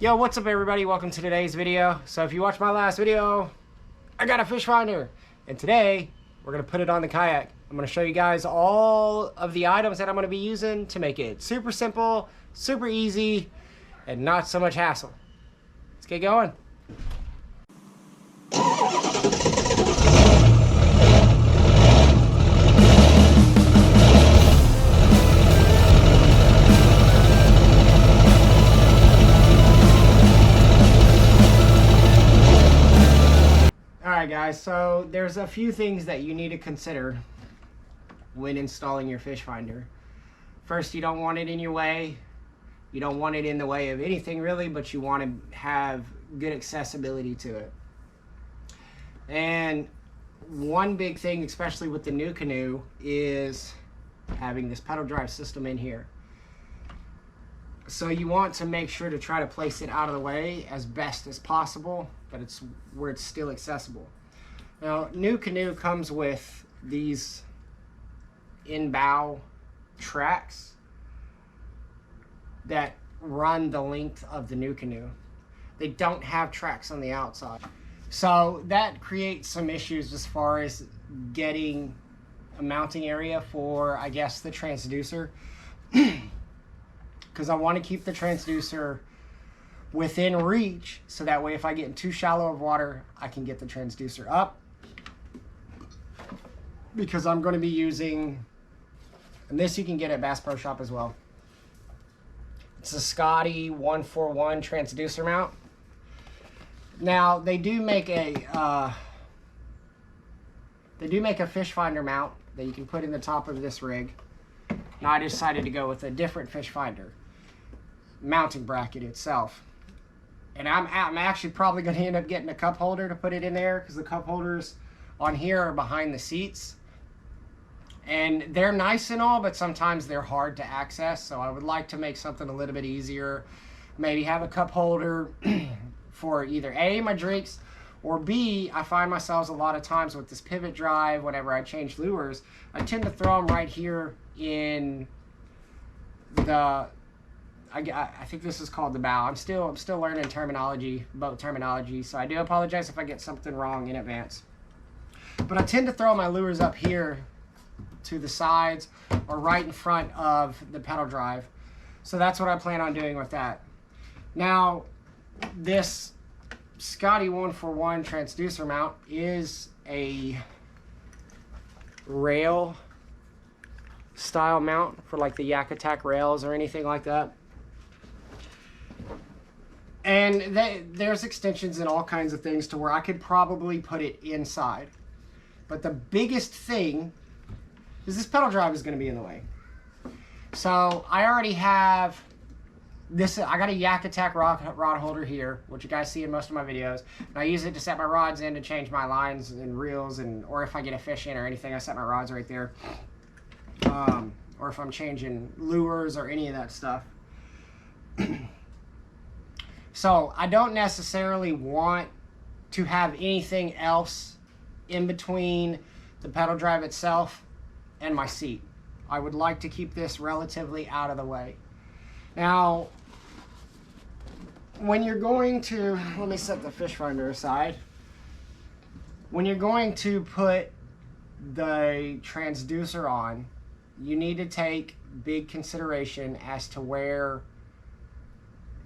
Yo, what's up everybody? Welcome to today's video. So if you watched my last video, I got a fish finder. And today, we're gonna put it on the kayak. I'm gonna show you guys all of the items that I'm gonna be using to make it super simple, super easy, and not so much hassle. Let's get going. Alright guys, so there's a few things that you need to consider when installing your fish finder. First, you don't want it in your way. You don't want it in the way of anything really, but you want to have good accessibility to it. And one big thing, especially with the NUCANOE, is having this pedal drive system in here. So you want to make sure to try to place it out of the way as best as possible, but it's where it's still accessible. Now, NUCANOE comes with these in-bow tracks that run the length of the NUCANOE. They don't have tracks on the outside. So that creates some issues as far as getting a mounting area for, I guess, the transducer. Because I want to keep the transducer within reach, so that way if I get in too shallow of water, I can get the transducer up. Because I'm going to be using, and this you can get at Bass Pro Shop as well. It's a Scotty 141 transducer mount. Now they do make a fish finder mount that you can put in the top of this rig. Now I decided to go with a different fish finder mounting bracket itself. And I'm actually probably going to end up getting a cup holder to put it in there, because the cup holders on here are behind the seats. And they're nice and all, but sometimes they're hard to access. So I would like to make something a little bit easier. Maybe have a cup holder for either A, my drinks, or B, I find myself a lot of times with this pivot drive, whenever I change lures, I tend to throw them right here in the, I think this is called the bow. I'm still learning terminology, boat terminology, so I do apologize if I get something wrong in advance. But I tend to throw my lures up here to the sides or right in front of the pedal drive. So that's what I plan on doing with that. Now, this Scotty 141 transducer mount is a rail style mount for like the Yak Attack rails or anything like that. And there's extensions and all kinds of things to where I could probably put it inside. But the biggest thing is this pedal drive is going to be in the way. So I already have this. I got a Yak Attack rod holder here, which you guys see in most of my videos. And I use it to set my rods in, to change my lines and reels, or if I get a fish in or anything, I set my rods right there. Or if I'm changing lures or any of that stuff. So I don't necessarily want to have anything else in between the pedal drive itself and my seat. I would like to keep this relatively out of the way. Now, when you're going to, let me set the fish finder aside. When you're going to put the transducer on, you need to take big consideration as to where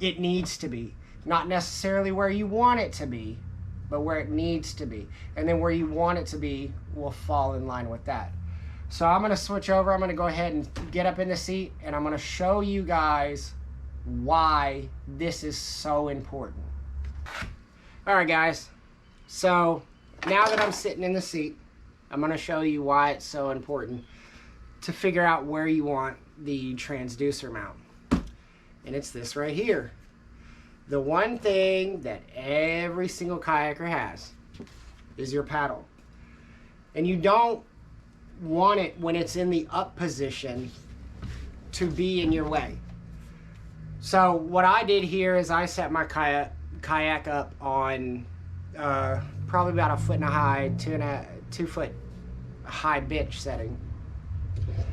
it needs to be. Not necessarily where you want it to be, but where it needs to be. And then where you want it to be will fall in line with that. So I'm going to switch over. I'm going to go ahead and get up in the seat, and I'm going to show you guys why this is so important. Alright guys, so now that I'm sitting in the seat, I'm going to show you why it's so important to figure out where you want the transducer mount. And it's this right here. The one thing that every single kayaker has is your paddle. And you don't want it, when it's in the up position, to be in your way. So what I did here is I set my kayak up on probably about 1.5 foot high, 2 foot high bench setting.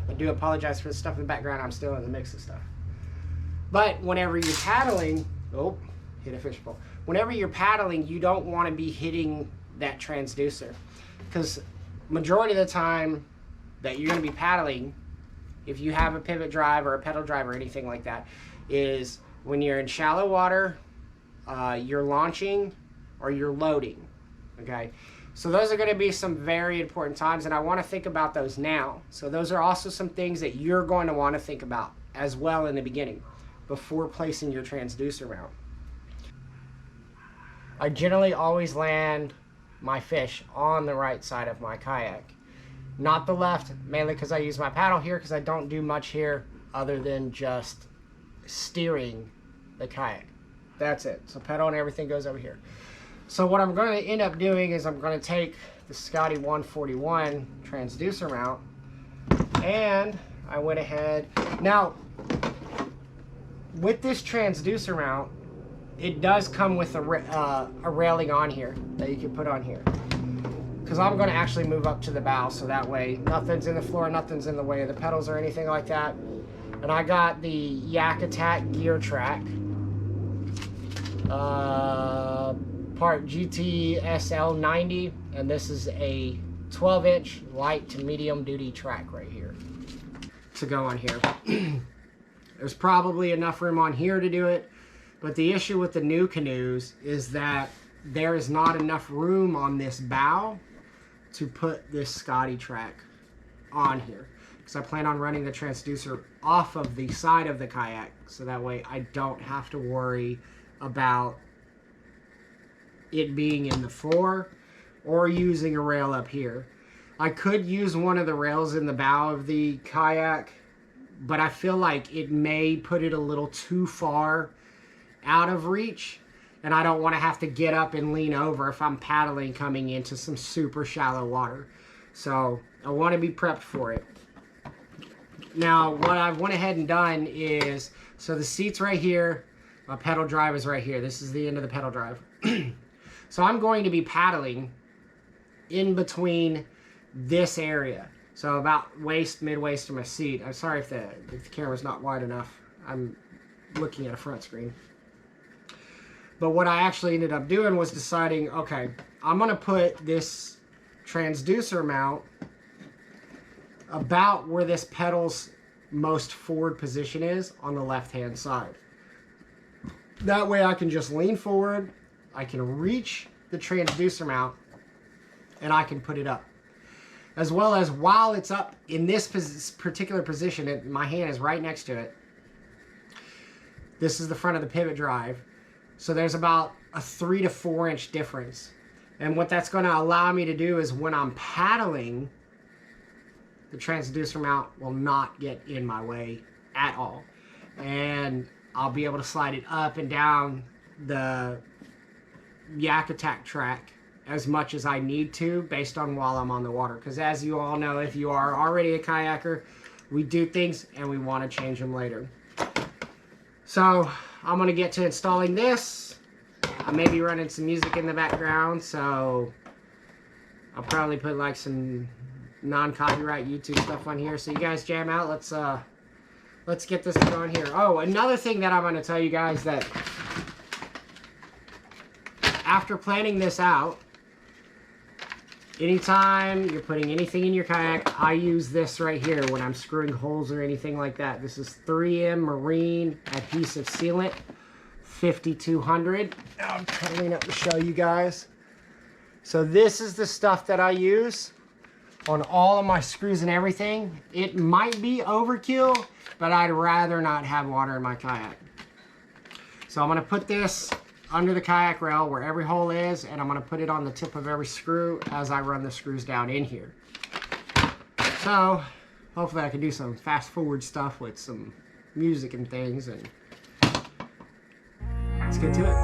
I do apologize for the stuff in the background. I'm still in the mix of stuff. But whenever you're paddling, oh, hit a fishbowl. Whenever you're paddling, you don't want to be hitting that transducer, because majority of the time that you're going to be paddling, if you have a pivot drive or a pedal drive or anything like that, is when you're in shallow water, you're launching or you're loading. Okay, so those are going to be some very important times, and I want to think about those now. So those are also some things that you're going to want to think about as well in the beginning before placing your transducer mount. I generally always land my fish on the right side of my kayak, not the left, mainly because I use my paddle here, because I don't do much here other than just steering the kayak. That's it. So pedal and everything goes over here. So what I'm going to end up doing is I'm going to take the Scotty 141 transducer mount, and I went ahead. Now, with this transducer mount, it does come with a railing on here that you can put on here, because I'm going to actually move up to the bow, so that way nothing's in the floor, nothing's in the way of the pedals or anything like that. And I got the KAYAK Attack gear track, part GTSL90, and this is a 12-inch light to medium duty track right here to go on here. There's probably enough room on here to do it, but the issue with the NUCANOEs is that there is not enough room on this bow to put this Scotty track on here, because I plan on running the transducer off of the side of the kayak, so that way I don't have to worry about it being in the floor or using a rail up here. I could use one of the rails in the bow of the kayak, but I feel like it may put it a little too far out of reach, and I don't want to have to get up and lean over if I'm paddling coming into some super shallow water. So I want to be prepped for it. Now, what I've went ahead and done is, so the seat's right here, my pedal drive is right here. This is the end of the pedal drive. So I'm going to be paddling in between this area. So about waist, mid-waist of my seat. I'm sorry if the camera's not wide enough. I'm looking at a front screen. But what I actually ended up doing was deciding, okay, I'm going to put this transducer mount about where this pedal's most forward position is on the left-hand side. That way I can just lean forward, I can reach the transducer mount, and I can put it up. As well as while it's up in this particular position, my hand is right next to it. This is the front of the pivot drive. So there's about a 3 to 4 inch difference. And what that's going to allow me to do is when I'm paddling, the transducer mount will not get in my way at all. And I'll be able to slide it up and down the KAYAK Attack track as much as I need to based on while I'm on the water. Because as you all know, if you are already a kayaker, we do things and we want to change them later. So I'm going to get to installing this. I may be running some music in the background, so I'll probably put like some non-copyright YouTube stuff on here. So you guys jam out. Let's get this going here. Oh, another thing that I'm going to tell you guys, that after planning this out, anytime you're putting anything in your kayak, I use this right here when I'm screwing holes or anything like that. This is 3M Marine Adhesive Sealant 5200. I'm cuddling up to show you guys. So this is the stuff that I use on all of my screws and everything. It might be overkill, but I'd rather not have water in my kayak. So I'm going to put this under the kayak rail where every hole is, and I'm going to put it on the tip of every screw as I run the screws down in here. So hopefully I can do some fast forward stuff with some music and things, and let's get to it.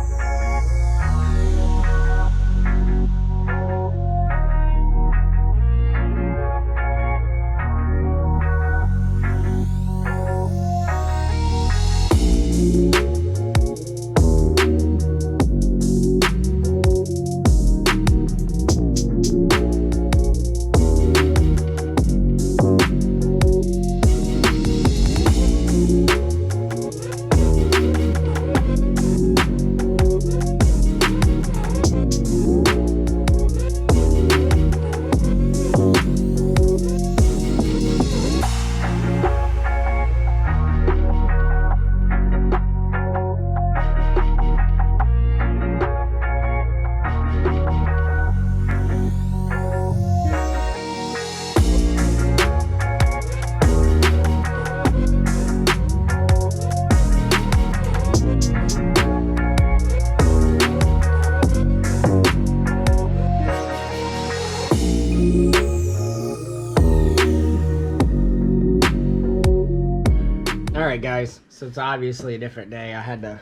So it's obviously a different day. I had to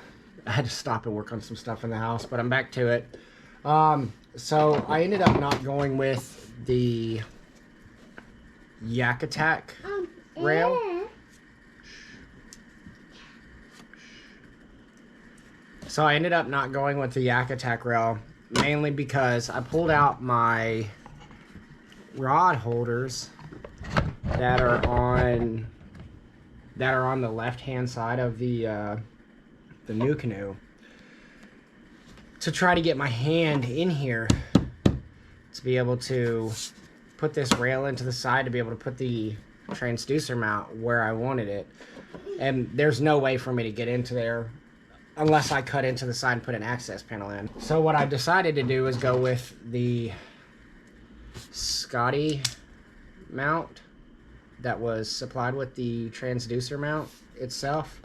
stop and work on some stuff in the house, but I'm back to it. So I ended up not going with the KAYAK rail. So I ended up not going with the KAYAK rail, mainly because I pulled out my rod holders that are on the left-hand side of the NUCANOE to try to get my hand in here to be able to put this rail into the side to be able to put the transducer mount where I wanted it. And there's no way for me to get into there unless I cut into the side and put an access panel in. So what I decided to do is go with the Scotty mount that was supplied with the transducer mount itself.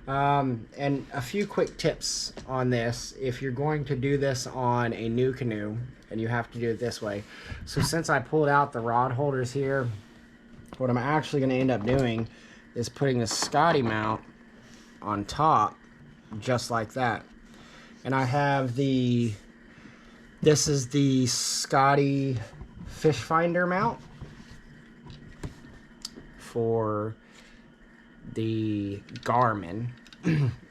And a few quick tips on this if you're going to do this on a NUCANOE, and you have to do it this way. So since I pulled out the rod holders here, what I'm actually going to end up doing is putting the Scotty mount on top just like that. And I have this is the Scotty fish finder mount for the Garmin.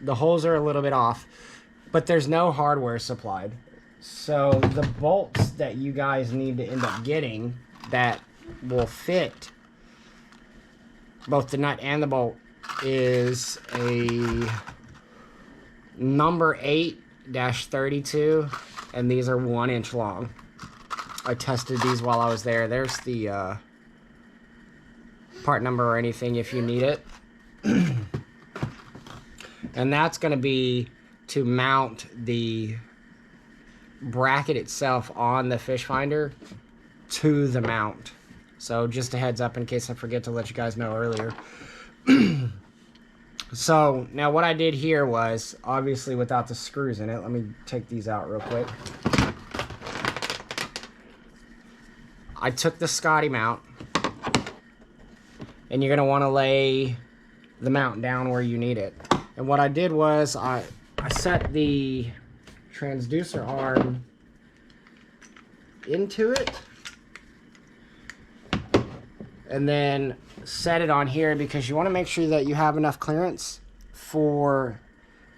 The holes are a little bit off, but there's no hardware supplied. So the bolts that you guys need to end up getting that will fit both the nut and the bolt is a number 8-32, and these are 1 inch long. I tested these while I was there. There's the part number or anything if you need it. And that's going to be to mount the bracket itself on the fish finder to the mount. So just a heads up in case I forget to let you guys know earlier. So now what I did here was, obviously without the screws in it, let me take these out real quick. I took the Scotty mount, and you're going to want to lay the mount down where you need it. And what I did was I set the transducer arm into it and then set it on here, because you want to make sure that you have enough clearance for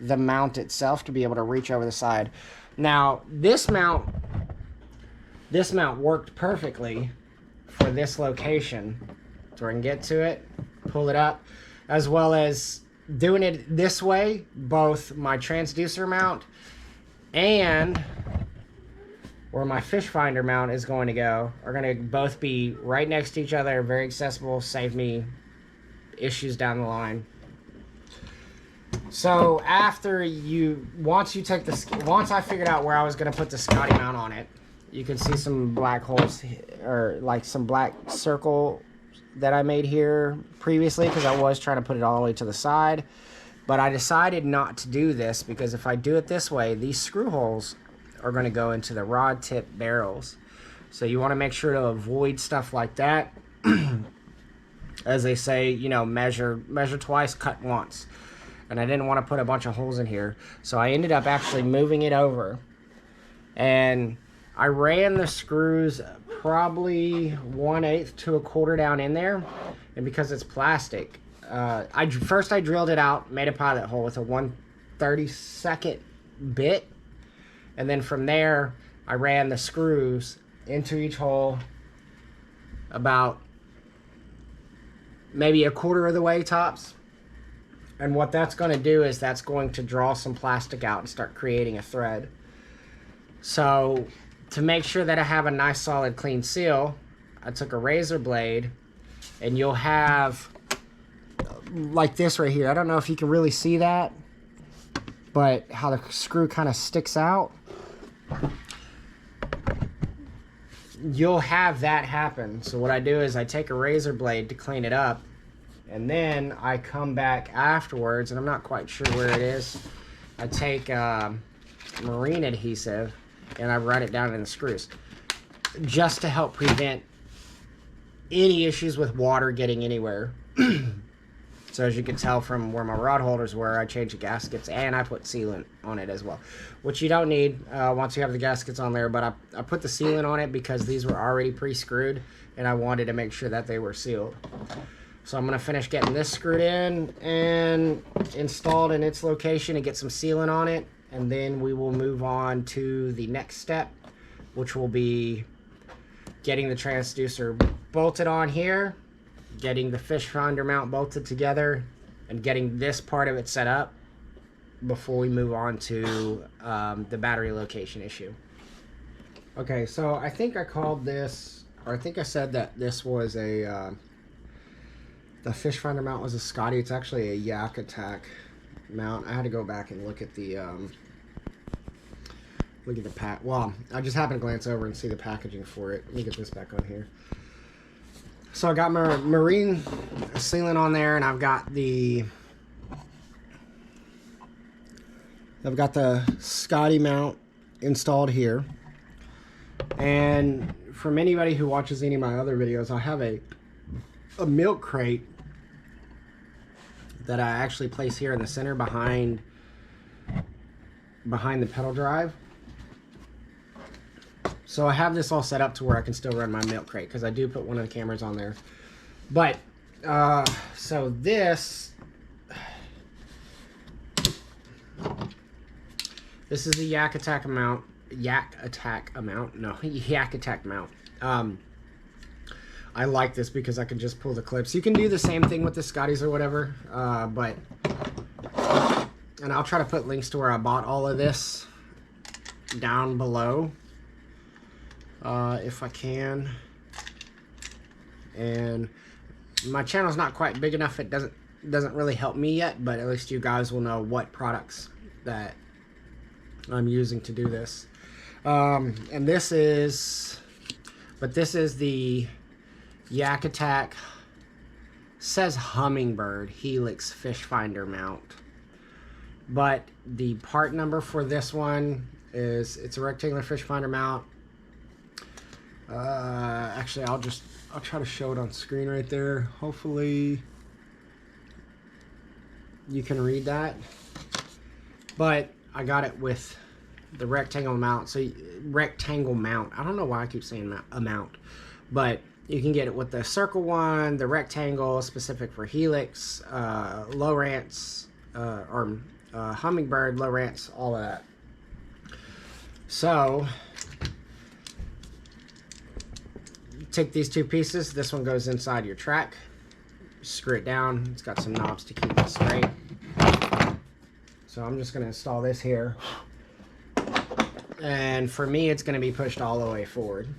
the mount itself to be able to reach over the side. Now this mount worked perfectly for this location, so I can get to it, pull it up, as well as doing it this way. Both my transducer mount and where my fish finder mount is going to go are going to both be right next to each other, very accessible, save me issues down the line. So once I figured out where I was going to put the Scotty mount on it, you can see some black holes, or like some black circle that I made here previously, because I was trying to put it all the way to the side. But I decided not to do this, because if I do it this way, these screw holes are going to go into the rod tip barrels. So you want to make sure to avoid stuff like that. As they say, you know, measure twice, cut once. And I didn't want to put a bunch of holes in here, so I ended up actually moving it over, and I ran the screws probably 1/8 to 1/4 down in there. And because it's plastic, first I drilled it out, made a pilot hole with a 1/32 bit, and then from there I ran the screws into each hole about maybe 1/4 of the way tops. And what that's going to do is that's going to draw some plastic out and start creating a thread. So to make sure that I have a nice solid clean seal, I took a razor blade, and you'll have like this right here. I don't know if you can really see that, but how the screw kind of sticks out. You'll have that happen. So what I do is I take a razor blade to clean it up, and then I come back afterwards, and I'm not quite sure where it is. I take marine adhesive and I run it down in the screws, just to help prevent any issues with water getting anywhere. So as you can tell from where my rod holders were, I changed the gaskets and I put sealant on it as well, which you don't need once you have the gaskets on there. But I put the sealant on it because these were already pre-screwed and I wanted to make sure that they were sealed. So I'm going to finish getting this screwed in and installed in its location and get some sealant on it. And then we will move on to the next step, which will be getting the transducer bolted on here, getting the fish finder mount bolted together, and getting this part of it set up before we move on to the battery location issue. Okay, so I think I called this, or I think I said that this was a, the fish finder mount was a Scotty. It's actually a KAYAK Attack mount. I had to go back and look at the pack. Well, I just happened to glance over and see the packaging for it. Let me get this back on here. So I got my marine sealant on there, and I've got the Scotty mount installed here. And from anybody who watches any of my other videos, I have a milk crate that I actually place here in the center behind the pedal drive. So I have this all set up to where I can still run my milk crate, because I do put one of the cameras on there. But so this is the KAYAK Attack mount. KAYAK Attack mount. I like this because I can just pull the clips. You can do the same thing with the Scotties or whatever, and I'll try to put links to where I bought all of this down below. If I can. And my channel's not quite big enough, it doesn't really help me yet, but at least you guys will know what products that I'm using to do this. And this is the KAYAK Attack, says Hummingbird Helix Fish Finder mount, but the part number for this one is, it's a rectangular fish finder mount. Actually, I'll try to show it on screen right there. Hopefully you can read that. But I got it with the rectangle mount. So rectangle mount. I don't know why I keep saying amount, but you can get it with the circle one, the rectangle specific for Helix, Lowrance, or Hummingbird, Lowrance, all of that. So take these two pieces. This one goes inside your track. Screw it down. It's got some knobs to keep it straight. So I'm just going to install this here. And for me, it's going to be pushed all the way forward,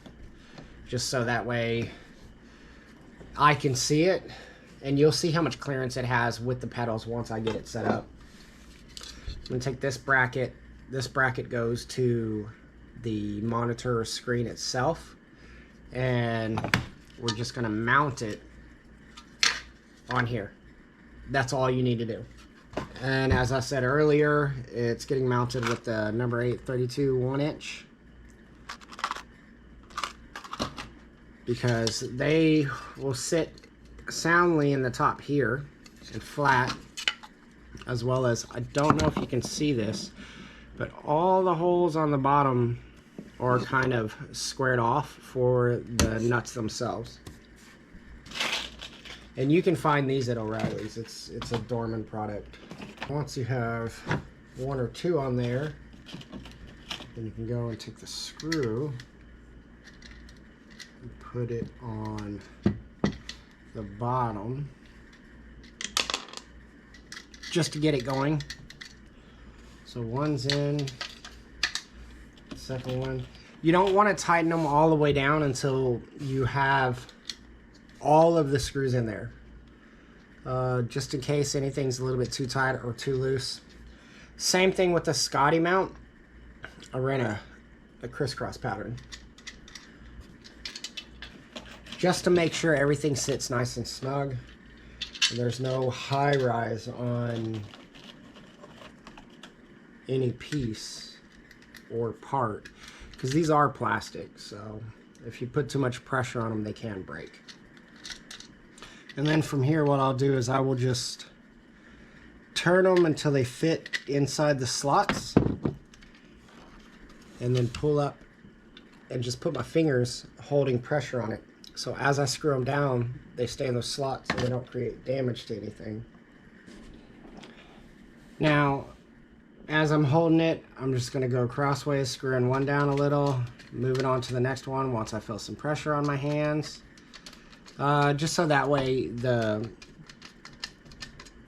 just so that way I can see it, and you'll see how much clearance it has with the pedals once I get it set up. I'm going to take this bracket. This bracket goes to the monitor screen itself, and we're just going to mount it on here. That's all you need to do. And as I said earlier, it's getting mounted with the number 8 32 1-inch, because they will sit soundly in the top here and flat, as well as, I don't know if you can see this, but all the holes on the bottom are kind of squared off for the nuts themselves. And you can find these at O'Reilly's. It's a Dorman product. Once you have one or two on there, then you can go and take the screw and put it on the bottom just to get it going. So one's in, second one. You don't want to tighten them all the way down until you have all of the screws in there, just in case anything's a little bit too tight or too loose. Same thing with the Scotty mount. I ran a crisscross pattern just to make sure everything sits nice and snug and there's no high rise on any piece or part, because these are plastic, so if you put too much pressure on them, they can break. And then from here, what I'll do is I will just turn them until they fit inside the slots, and then pull up and just put my fingers holding pressure on it. So as I screw them down, they stay in those slots so they don't create damage to anything. Now, as I'm holding it, I'm just going to go crossways, screwing one down a little, moving on to the next one once I feel some pressure on my hands. Just so that way the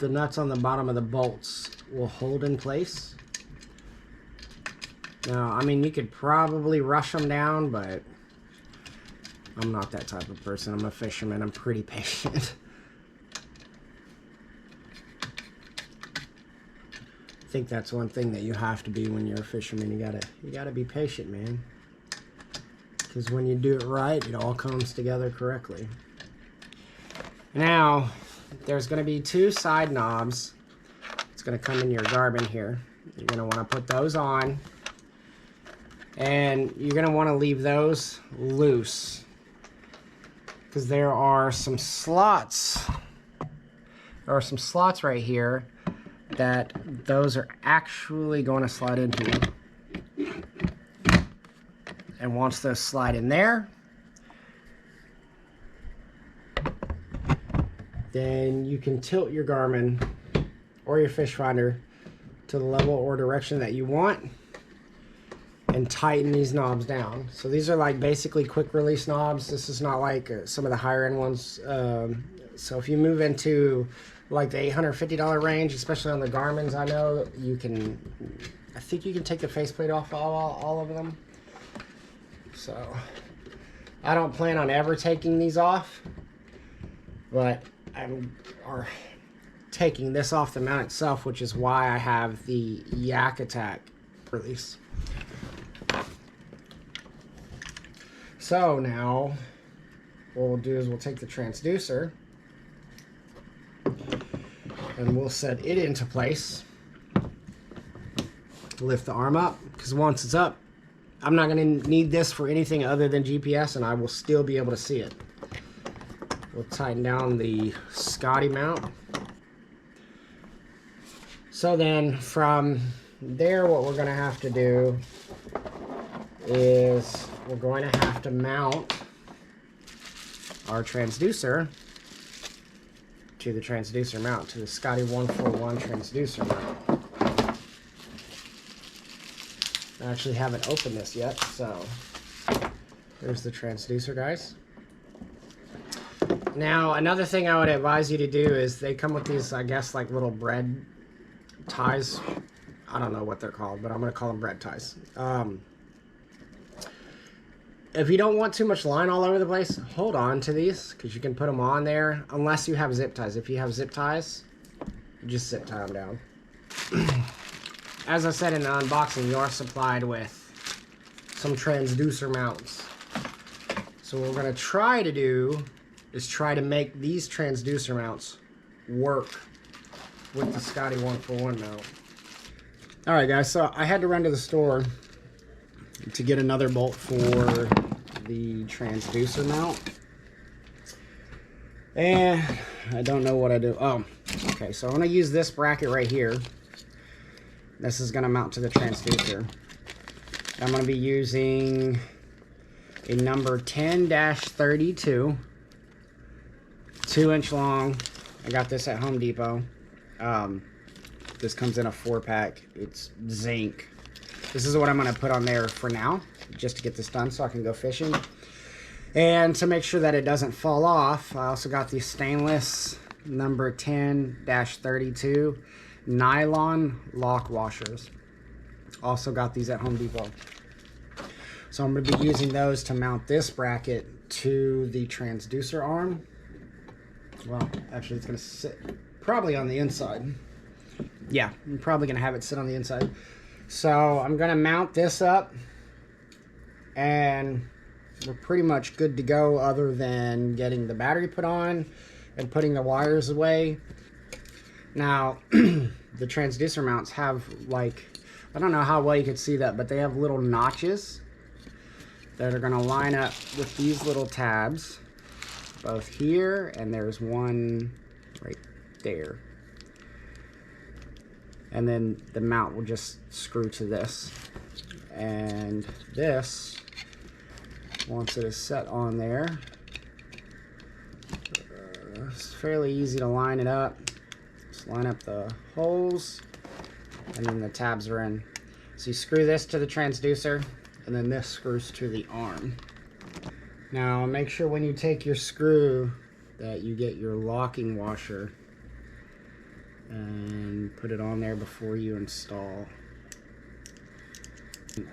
nuts on the bottom of the bolts will hold in place. Now, I mean, you could probably rush them down, but I'm not that type of person. I'm a fisherman. I'm pretty patient. I think that's one thing that you have to be when you're a fisherman. You gotta be patient, man. Because when you do it right, it all comes together correctly. Now, there's going to be two side knobs. It's going to come in your Garmin here. You're going to want to put those on. And you're going to want to leave those loose, because there are some slots. There are some slots right here that those are actually going to slide into. And once those slide in there, then you can tilt your Garmin or your fish finder to the level or direction that you want and tighten these knobs down. So these are like basically quick release knobs. This is not like some of the higher end ones. So if you move into like the $850 range, especially on the Garmin's, I know you can, I think you can take the faceplate off all of them. So I don't plan on ever taking these off, but I'm taking this off the mount itself, which is why I have the KAYAK Attack release. So now what we'll do is we'll take the transducer and we'll set it into place. Lift the arm up, because once it's up, I'm not going to need this for anything other than GPS, and I will still be able to see it. We'll tighten down the Scotty mount. So then from there, what we're going to have to do is we're going to have to mount our transducer to the transducer mount, to the Scotty 141 transducer mount. I actually haven't opened this yet, so there's the transducer, guys. Now, another thing I would advise you to do is they come with these, I guess, like little bread ties. I don't know what they're called, but I'm going to call them bread ties. If you don't want too much line all over the place, hold on to these, because you can put them on there, unless you have zip ties. If you have zip ties, just zip tie them down. As I said in the unboxing, you are supplied with some transducer mounts. So what we're going to try to do is try to make these transducer mounts work with the Scotty 141 mount. Alright guys, so I had to run to the store to get another bolt for the transducer mount. And I don't know what I do. Oh, okay, so I'm going to use this bracket right here. This is going to mount to the transducer. I'm going to be using a number 10-32, 2-inch long. I got this at Home Depot. This comes in a 4-pack. It's zinc. This is what I'm going to put on there for now, just to get this done so I can go fishing. And to make sure that it doesn't fall off, I also got these stainless number 10-32 nylon lock washers. Also got these at Home Depot. So I'm going to be using those to mount this bracket to the transducer arm. Well, actually it's going to sit probably on the inside. Yeah, I'm probably going to have it sit on the inside. So I'm going to mount this up, and we're pretty much good to go other than getting the battery put on and putting the wires away. Now, the transducer mounts have, like, I don't know how well you can see that, but they have little notches that are going to line up with these little tabs. both here, and there's one right there. And then the mount will just screw to this. And this, once it is set on there, it's fairly easy to line it up. Just line up the holes, and then the tabs are in. So you screw this to the transducer, and then this screws to the arm. Now make sure when you take your screw that you get your locking washer and put it on there before you install.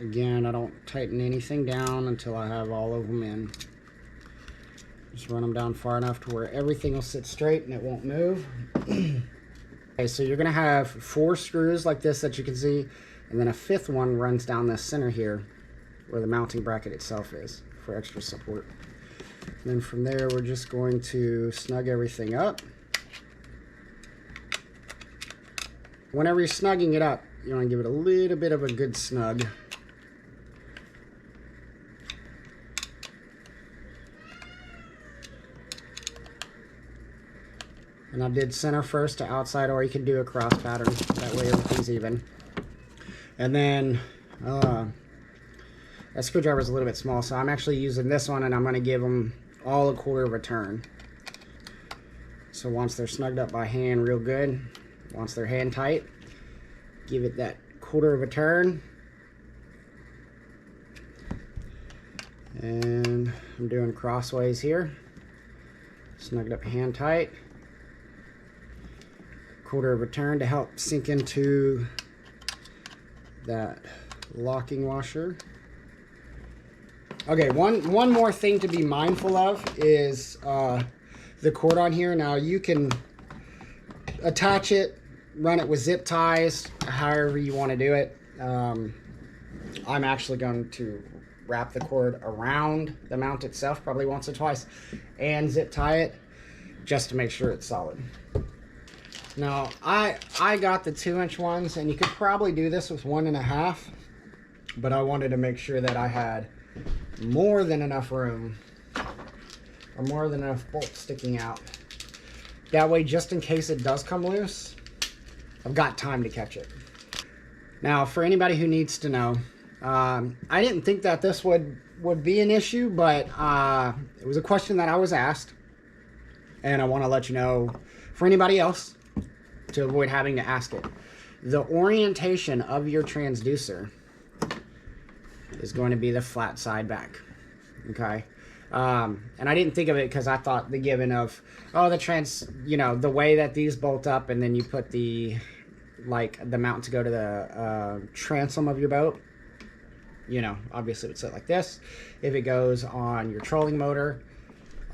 Again, I don't tighten anything down until I have all of them in. Just run them down far enough to where everything will sit straight and it won't move. Okay, so you're gonna have 4 screws like this that you can see, and then a 5th one runs down the center here where the mounting bracket itself is for extra support. And then from there, we're just going to snug everything up. Whenever you're snugging it up, you want to give it a little bit of a good snug. And I did center first to outside, or you can do a cross pattern. That way everything's even. And then that screwdriver is a little bit small, so I'm actually using this one, and I'm going to give them all a 1/4 of a turn. So once they're snugged up by hand real good, once they're hand tight, give it that 1/4 of a turn. And I'm doing crossways here. Snugged up hand tight. 1/4 of a turn to help sink into that locking washer. Okay, one more thing to be mindful of is the cord on here. Now you can attach it, run it with zip ties, however you want to do it. I'm actually going to wrap the cord around the mount itself probably once or twice and zip tie it just to make sure it's solid. Now I got the 2-inch ones, and you could probably do this with 1.5, but I wanted to make sure that I had more than enough room, or more than enough bolts sticking out. That way, just in case it does come loose, I've got time to catch it. Now, for anybody who needs to know, I didn't think that this would be an issue, but it was a question that I was asked, and I want to let you know for anybody else to avoid having to ask it. The orientation of your transducer is going to be the flat side back. Okay. And I didn't think of it because I thought the given of, oh, the way that these bolt up, and then you put the mount to go to the transom of your boat, obviously it would sit like this. If it goes on your trolling motor,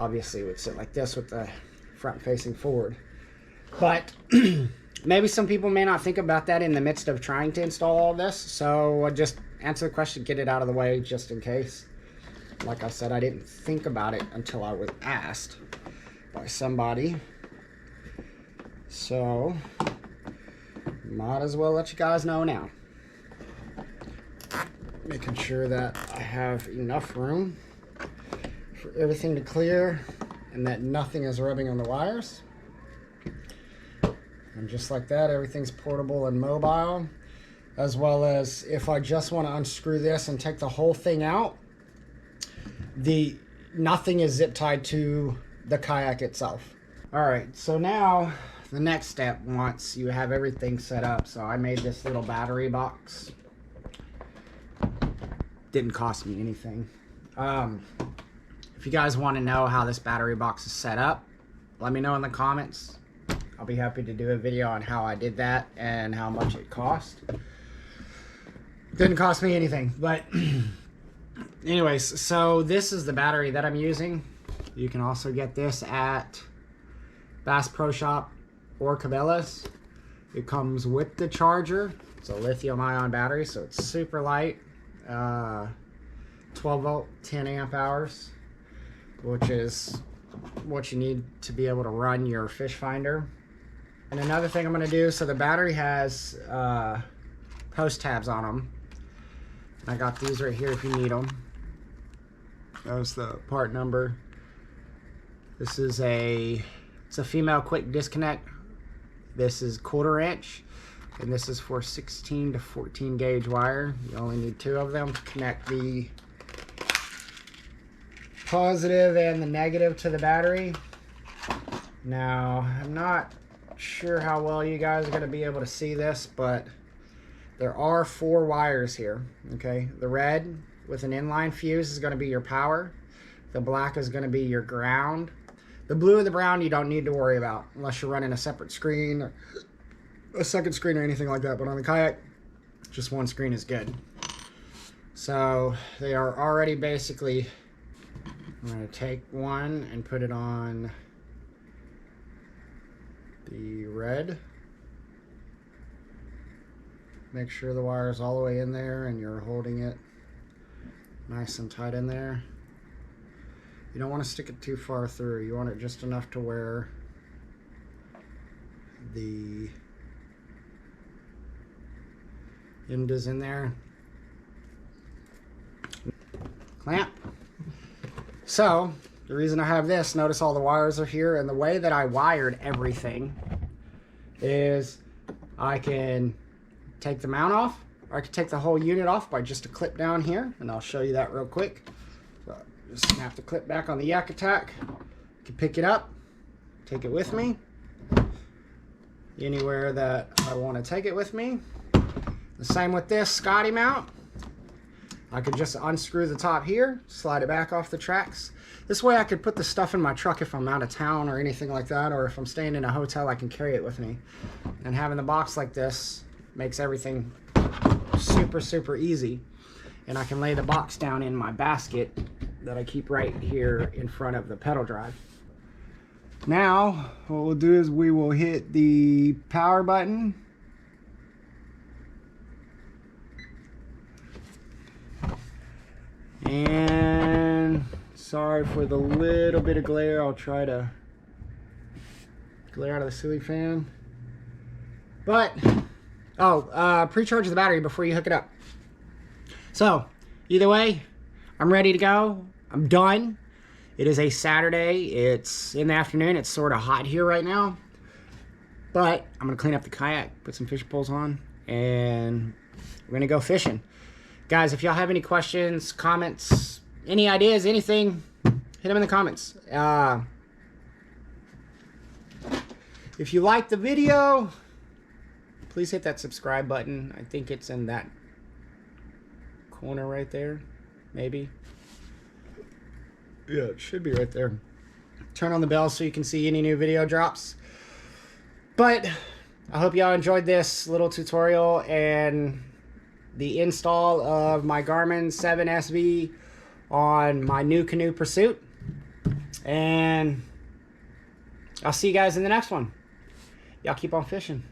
obviously it would sit like this with the front facing forward. But maybe some people may not think about that in the midst of trying to install all this, so just answer the question, get it out of the way just in case. Like I said, I didn't think about it until I was asked by somebody. So, might as well let you guys know now. Making sure that I have enough room for everything to clear and that nothing is rubbing on the wires. And just like that, everything's portable and mobile. As well as if I just want to unscrew this and take the whole thing out, nothing is zip tied to the kayak itself. All right, so now the next step, once you have everything set up. So I made this little battery box. Didn't cost me anything. If you guys want to know how this battery box is set up, let me know in the comments. I'll be happy to do a video on how I did that and how much it cost. Didn't cost me anything, but anyways, so this is the battery that I'm using. You can also get this at Bass Pro Shop or Cabela's. It comes with the charger. It's a lithium-ion battery, so it's super light. 12 volt, 10 amp hours, which is what you need to be able to run your fish finder. And another thing I'm going to do, so the battery has post tabs on them. I got these right here if you need them. That was the part number. This is it's a female quick disconnect. This is 1/4 inch, and this is for 16 to 14 gauge wire. You only need 2 of them to connect the positive and the negative to the battery. Now, I'm not sure how well you guys are going to be able to see this, but there are 4 wires here. Okay, the red with an inline fuse is going to be your power. The black is going to be your ground. The blue and the brown you don't need to worry about unless you're running a separate screen or a second screen or anything like that. But on the Kayak, just one screen is good. So they are already basically, I'm going to take one and put it on the red. Make sure the wire is all the way in there and you're holding it nice and tight in there. You don't want to stick it too far through. You want it just enough to where the end is in there. Clamp. So the reason I have this, notice all the wires are here, and the way that I wired everything is I can take the mount off, or I can take the whole unit off by just a clip down here, and I'll show you that real quick. So just snap the clip back on the Yak Attack. I can pick it up, take it with me anywhere that I want to take it with me. The same with this Scotty mount. I could just unscrew the top here, slide it back off the tracks. This way I could put the stuff in my truck if I'm out of town or anything like that, or if I'm staying in a hotel, I can carry it with me. And having the box like this makes everything super, super easy. And I can lay the box down in my basket that I keep right here in front of the pedal drive. Now, what we'll do is we will hit the power button. And sorry for the little bit of glare. I'll try to glare out of the ceiling fan. But, pre-charge the battery before you hook it up. So, either way, I'm ready to go. I'm done. It is a Saturday. It's in the afternoon. It's sort of hot here right now. But I'm going to clean up the kayak, put some fishing poles on, and we're going to go fishing. Guys, if y'all have any questions, comments, any ideas, anything, hit them in the comments. If you like the video, please hit that subscribe button. I think it's in that corner right there, maybe. Yeah, it should be right there. Turn on the bell so you can see any new video drops. But I hope y'all enjoyed this little tutorial and the install of my Garmin 7SV on my NUCANOE Pursuit. And I'll see you guys in the next one. Y'all keep on fishing.